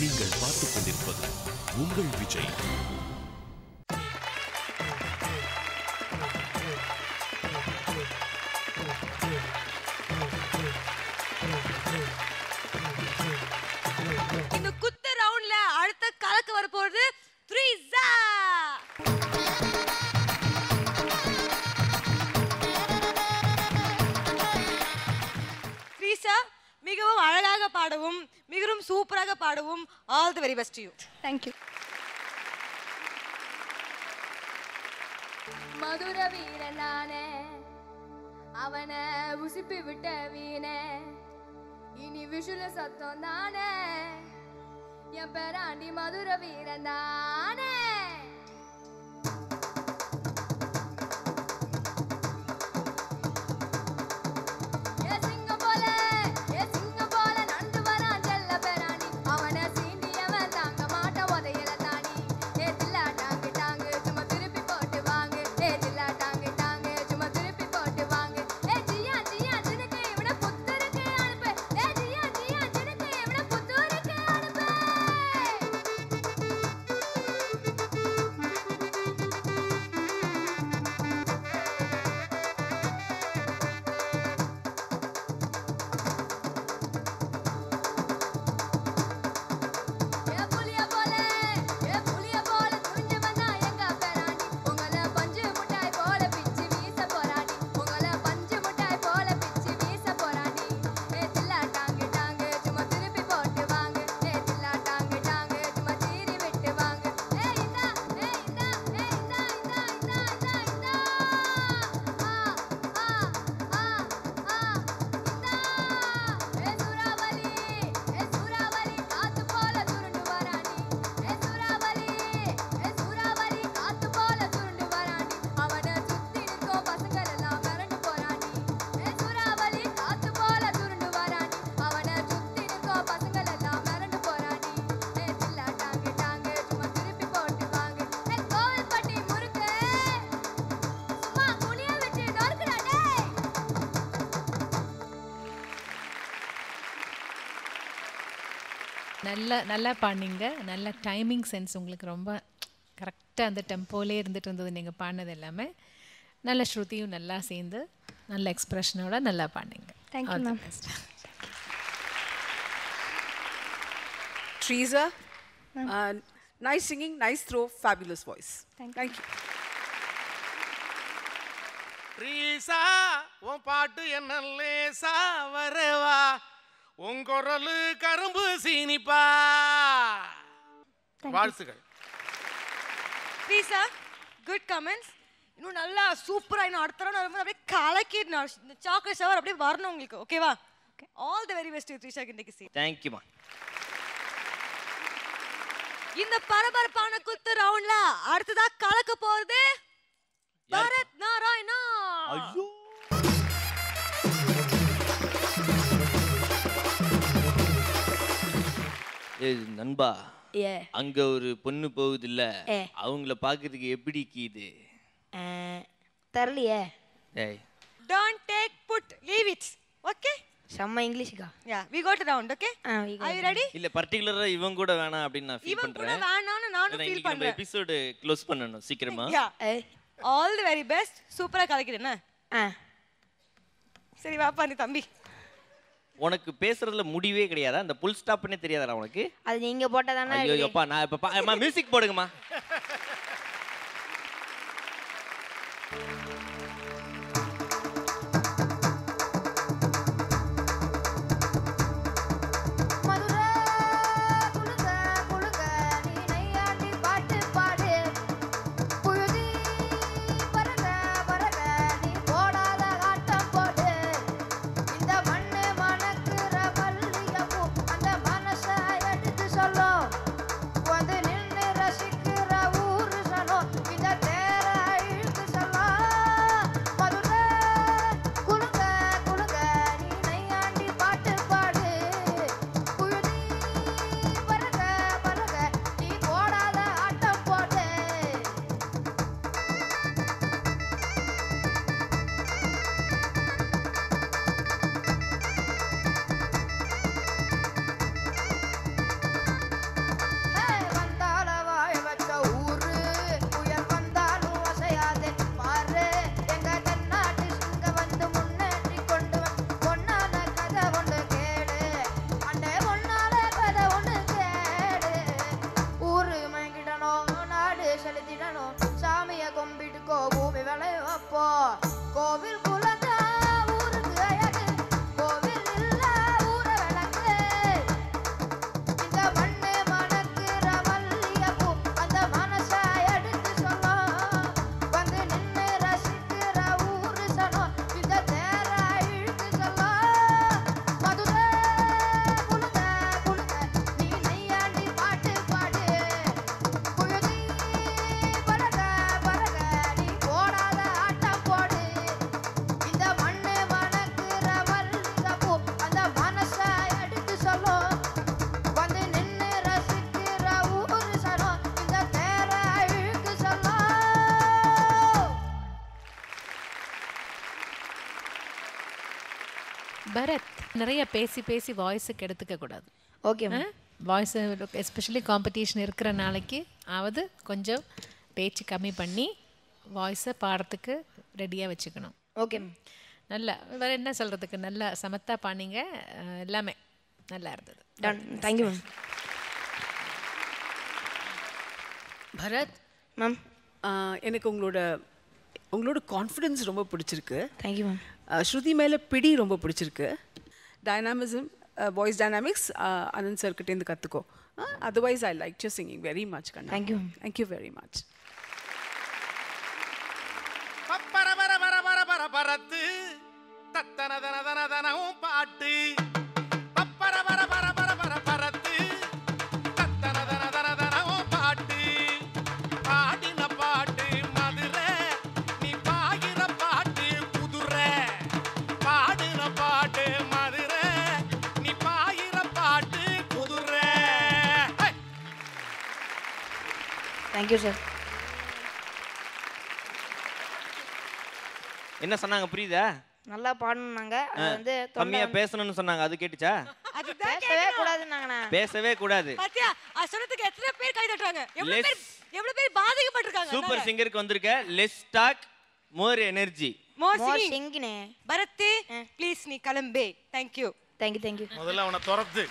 நீங்கள் பார்த்துக் கொண்டிருப்பது உங்கள் விஜய். இந்த குத்து ரவுண்ட்ல அடுத்த கலக்கு வர போறது த்ரீஸா. த்ரீஸா மிகவும் அழகாக பாடவும் மிகவும் சூப்பராக பாடவும் all the very best to you. Thank you. Madura Veeran நானே, அவனை உசிப்பி விட்ட வீணே, இனி விஷுல சத்தம் தானே, என் பேராண்டி மதுர வீரன் தானே. நல்லா பாடினீங்க. நல்ல டைமிங் சென்ஸ் உங்களுக்கு ரொம்ப கரெக்டாக அந்த டெம்போலே இருந்துட்டு இருந்தது நீங்கள் பாடினது எல்லாமே. நல்ல ஸ்ருதியும் நல்லா சேர்ந்து நல்ல எக்ஸ்பிரஷனோட நல்லா பாடினீங்க. Thank you ma'am. Teresa, nice singing, nice throw, fabulous voice. Thank you. Teresa, உன் பாட்டு என்ன லேசா வரவா, உன் குரலு கரும்பு சீனிப்பா. வாழ்த்துக்கள். த்ரீஸா குட் கமெண்ட்ஸ். இன்னும் நல்லா சூப்பராக இன்னும் அடுத்த ரவுண்ட் வரும்போது அப்படியே கலக்கி இந்த சாக்லேட் ஷவர் அப்படியே வரணும் உங்களுக்கு. ஓகேவா? All the very best Trisha. இன்னைக்கு சி தேங்க்யூமா. இந்த பரபரப்பான குத்து ரவுண்ட்ல அடுத்ததா கலக்க போறது பரத் நாராயணா. ஐயோ, நண்பா, அங்க ஒரு பொண்ணு போகுது இல்ல, அவங்கள பாக்குறதுக்கு எப்படி கீது தெரியலையே. ஏய், Don't take put, leave it. Okay? செம்ம இங்கிலீஷ்க்கா. Yeah, we got it round. Okay? Are you ready? இல்ல பர்టిక్యులரா இவன் கூட வேணாம் அப்படி நான் ஃபீல் பண்றேன். இவன் கூட வேணாம்னு நானும் ஃபீல் பண்றேன். நம்ம எபிசோட் க்ளோஸ் பண்ணனும் சீக்கிரமா. Yeah. All the very best. சூப்பரா கலக்கிறேன்னா. சரி வாப்பா நீ தம்பி. உனக்கு பேசுறதுல முடிவே கிடையாதா? அந்த ஃபுல் ஸ்டாப்னே தெரியாதா உனக்கு? அது நீங்க போட்டதானே. ஐயோ அப்பா, நான் இப்ப மியூசிக் போடுங்கம்மா. வந்து நின்று ரசிக்கிற நிறைய பேசி பேசி வாய்ஸுக்கு எடுத்துக்க கூடாது. Okay ma'am. Voice especially competition இருக்கிற நாளைக்கு ஆவது கொஞ்சம் பேச்சு கம்மி பண்ணி வாய்ஸை பாடுறதுக்கு ரெடியாக வச்சுக்கணும். Okay ma'am. நல்லா வேறு என்ன சொல்கிறதுக்கு, நல்லா சமத்தா பாடிங்க. எல்லாமே நல்லா இருந்தது. Done. Thank you ma'am. Bharath ma'am. எனக்கு உங்களோட கான்ஃபிடென்ஸ் ரொம்ப பிடிச்சிருக்கு. Thank you ma'am. ஸ்ருதி மேலே பிடி ரொம்ப பிடிச்சிருக்கு. Dynamism, voice dynamics Anand sir கிட்டேருந்து கற்றுக்கோ. Otherwise I like your singing very much கண்ணா. தேங்க்யூ. Thank you very much. பப்பர பர பர பர பர பரத்து தத்தன தன தன தனவும் பாட்டு. பப்பர பர பர பர பர பரத்து தத்தன தன தன தனவும் பாட்டு. பாடின பாட்டு மதுரை, நீ பாகிற பாட்டு குதிரை. பாடின பாட்டு மதுரை, நீ பாகிற பாட்டு குதிரை. Thank you sir. என்ன சொன்னாங்க புரியுதா? நல்லா பாடணும்னாங்க. அது வந்து கம்மியா பேசணும்னு சொன்னாங்க, அது கேட்டுச்சா? பேசவே கூடாதுன்னாங்கண்ணா. பேசவே கூடாது. பாத்தியா சொன்னதுக்கு எத்தனை பேர் கை தட்டுறாங்க, எவ்வளவு பேர் பாதிக்கப்பட்டிருக்காங்க. சூப்பர் சிங்கருக்கு வந்திருக்க less talk more energy. More more singing. சிங்கினே. பரத் ப்ளீஸ் நீ கிளம்பே. தேங்க்யூ. தேங்க்யூ. முதல்ல அவனை துரத்து.